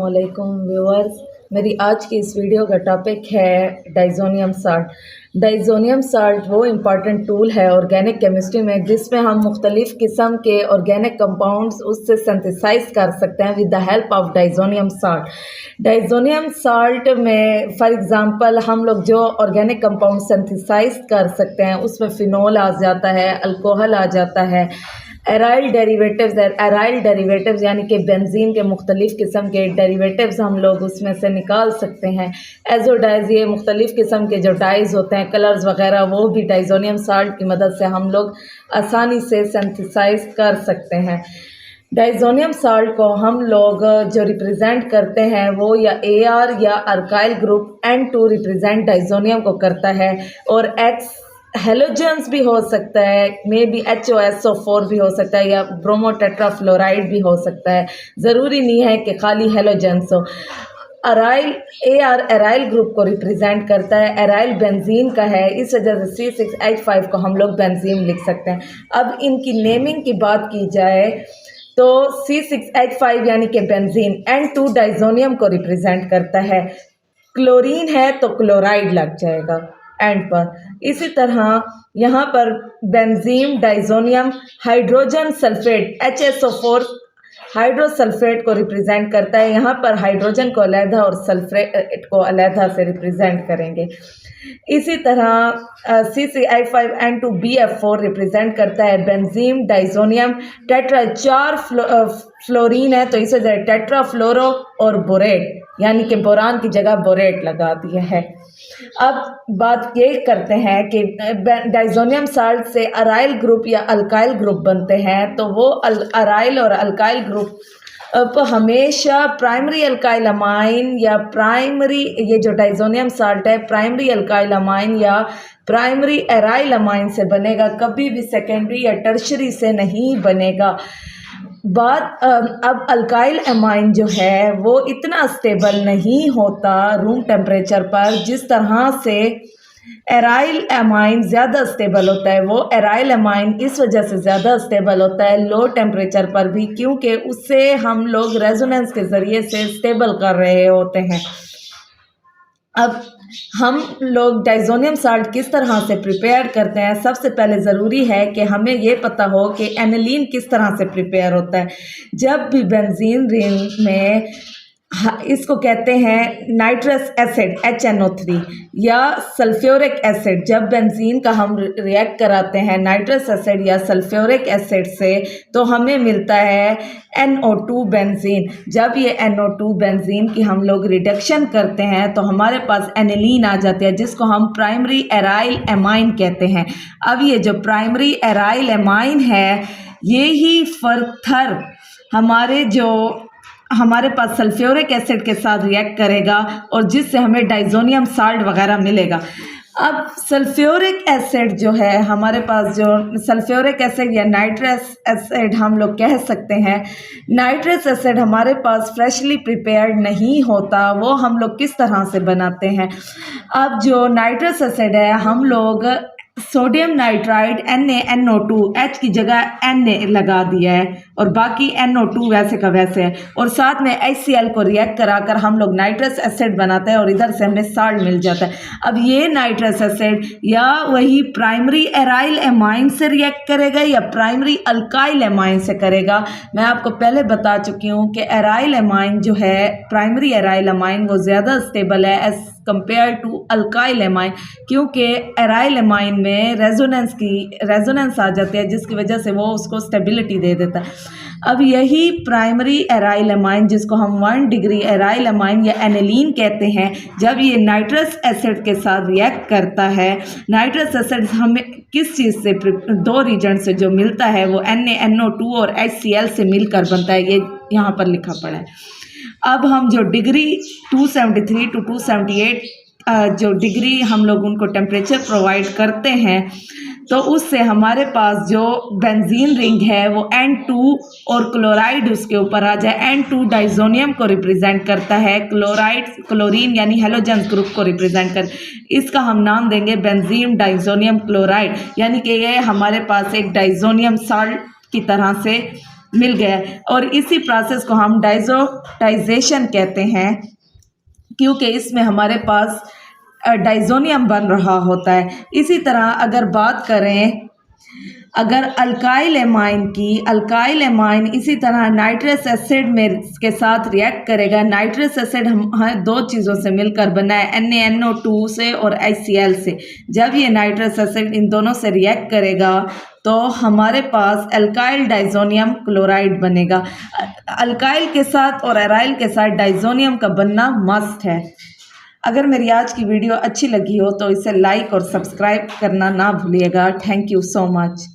वालेकुम व्यूअर्स, मेरी आज की इस वीडियो का टॉपिक है डाइज़ोनियम साल्ट। डाइज़ोनियम साल्ट वो इम्पॉर्टेंट टूल है ऑर्गेनिक केमिस्ट्री में जिसमें हम मुख्तलिफ़ किस्म के ऑर्गेनिक कंपाउंड्स उससे सिंथेसाइज कर सकते हैं with the help of diazonium salt. Diazonium salt में फॉर एग्ज़ाम्पल हम लोग जो ऑर्गेनिक कंपाउंड सिंथेसाइज कर सकते हैं उसमें फ़िनोल आ जाता है, अल्कोहल आ जाता है, एराइल डेरिवेटिव्स यानी कि बेंजीन के मुख्तलिफ़ किस्म के डेरिवेटिव्स हम लोग उसमें से निकाल सकते हैं। एजोडाइज, ये मुख्तलिफ़ किस्म के जो डाइज होते हैं, कलर्स वगैरह, वो भी डाइज़ोनियम साल्ट की मदद से हम लोग आसानी से सिंथेसाइज कर सकते हैं। डाइज़ोनियम साल्ट को हम लोग जो रिप्रेजेंट करते हैं वो या AR या अल्काइल ग्रुप N2 रिप्रेजेंट डाइज़ोनियम को करता है, और X हेलोजेंस भी हो सकता है, मे बी HOSO4 भी हो सकता है, या ब्रोमो टेट्राफ्लोराइड भी हो सकता है। ज़रूरी नहीं है कि खाली हेलोजेंस हो। अराइल AR एराइल ग्रुप को रिप्रेजेंट करता है, एराइल बेंजीन का है, इस वजह से C6H5 को हम लोग बेंजीन लिख सकते हैं। अब इनकी नेमिंग की बात की जाए तो C6H5 यानी कि बेंजीन N2 डाइज़ोनियम को रिप्रेजेंट करता है। क्लोरीन है तो क्लोराइड लग जाएगा एंड पर। इसी तरह यहाँ पर बेंजीन डाइज़ोनियम हाइड्रोजन सल्फेट HSO4 हाइड्रोसल्फेट को रिप्रेजेंट करता है। यहाँ पर हाइड्रोजन को अलहदा और सल्फेट को अलहदा से रिप्रेजेंट करेंगे। इसी तरह C6H5N2BF4 रिप्रेजेंट करता है बेंजीन डाइज़ोनियम टेट्रा, 4 फ्लोरीन है तो इसे टेट्रा फ्लोरो और बोरेट, यानी कि बोरान की जगह बोरेट लगा दिया है। अब बात ये करते हैं कि डाइज़ोनियम साल्ट से अराइल ग्रुप या अल्काइल ग्रुप बनते हैं, तो वो अराइल और अल्काइल ग्रुप हमेशा प्राइमरी अल्काइल अमाइन या प्राइमरी, ये जो डाइज़ोनियम साल्ट है प्राइमरी अल्काइल अमाइन या प्राइमरी एराइल अमाइन से बनेगा, कभी भी सेकेंडरी या टर्शरी से नहीं बनेगा। बात अब अल्काइल अमाइन जो है वो इतना स्टेबल नहीं होता रूम टेम्परेचर पर जिस तरह से एराइल अमाइन ज़्यादा स्टेबल होता है। वो एराइल अमाइन इस वजह से ज़्यादा स्टेबल होता है लो टेम्परेचर पर भी, क्योंकि उससे हम लोग रेजोनेंस के ज़रिए से स्टेबल कर रहे होते हैं। अब हम लोग डाइज़ोनियम साल्ट किस तरह से प्रिपेयर करते हैं, सबसे पहले ज़रूरी है कि हमें ये पता हो कि एनिलीन किस तरह से प्रिपेयर होता है। जब भी बेंजीन रिंग में इसको कहते हैं नाइट्रस एसिड HNO3 या सल्फ्यूरिक एसिड, जब बेंजीन का हम रिएक्ट कराते हैं नाइट्रस एसिड या सल्फ्यूरिक एसिड से तो हमें मिलता है NO2 बेंजीन। जब ये NO2 बेंजीन की हम लोग रिडक्शन करते हैं तो हमारे पास एनिलीन आ जाती है जिसको हम प्राइमरी एराइल एमाइन कहते हैं। अब ये जो प्राइमरी एराइल एमाइन है ये ही फर्थर हमारे पास सल्फ्यूरिक एसिड के साथ रिएक्ट करेगा और जिससे हमें डाइज़ोनियम साल्ट वगैरह मिलेगा। अब सल्फ्यूरिक एसिड जो है हमारे पास, जो सल्फ्यूरिक एसिड या नाइट्रस एसिड हम लोग कह सकते हैं, नाइट्रस एसिड हमारे पास फ्रेशली प्रिपेयर्ड नहीं होता। वो हम लोग किस तरह से बनाते हैं? अब जो नाइट्रस एसिड है हम लोग सोडियम नाइट्राइड NaNO2 H की जगह Na लगा दिया है और बाकी NO2 वैसे का वैसे है, और साथ में HCl को रिएक्ट कराकर हम लोग नाइट्रस एसिड बनाते हैं और इधर से हमें साल्ट मिल जाता है। अब ये नाइट्रस एसिड या वही प्राइमरी एराइल एमाइन से रिएक्ट करेगा या प्राइमरी अल्काइल एमाइन से करेगा। मैं आपको पहले बता चुकी हूँ कि एराइल एमाइन जो है, प्राइमरी एराइल एमाइन, वो ज़्यादा स्टेबल है as compare to alkyl amine, क्योंकि एराइल एमाइन में रेजोनेंस आ जाती है जिसकी वजह से वो उसको स्टेबिलिटी दे देता है। अब यही प्राइमरी एराइल एमाइन जिसको हम 1 डिग्री एराइल एमाइन या एनिलीन कहते हैं, जब ये नाइट्रस एसिड के साथ रिएक्ट करता है, नाइट्रस एसिड हमें किस चीज़ से, 2 रीजन से जो मिलता है वो NaNO2 और HCl से मिलकर बनता है। ये यहाँ पर लिखा पड़ा है। अब हम जो डिग्री 273 to 278 जो डिग्री हम लोग उनको टेम्परेचर प्रोवाइड करते हैं, तो उससे हमारे पास जो बेंजीन रिंग है वो N2 और क्लोराइड उसके ऊपर आ जाए। N2 डाइज़ोनियम को रिप्रेजेंट करता है, क्लोरीन यानी हेलोजेंस ग्रुप को रिप्रेजेंट कर, इसका हम नाम देंगे बेंजीन डाइज़ोनियम क्लोराइड, यानी कि ये हमारे पास एक डाइज़ोनियम साल्ट की तरह से मिल गया है। और इसी प्रोसेस को हम डाइजोटाइजेशन कहते हैं, क्योंकि इसमें हमारे पास डाइजोनियम बन रहा होता है। इसी तरह अगर बात करें अगर अल्काइल एमाइन की, अल्काइल एमाइन इसी तरह नाइट्रस एसिड में के साथ रिएक्ट करेगा। नाइट्रस एसिड हम दो चीज़ों से मिलकर बना है, NaNO2 से और HCl से। जब ये नाइट्रस एसिड इन दोनों से रिएक्ट करेगा तो हमारे पास अल्काइल डाइजोनियम क्लोराइड बनेगा। अल्काइल के साथ और एराइल के साथ डाइजोनियम का बनना मस्ट है। अगर मेरी आज की वीडियो अच्छी लगी हो तो इसे लाइक और सब्सक्राइब करना ना भूलिएगा। Thank you so much.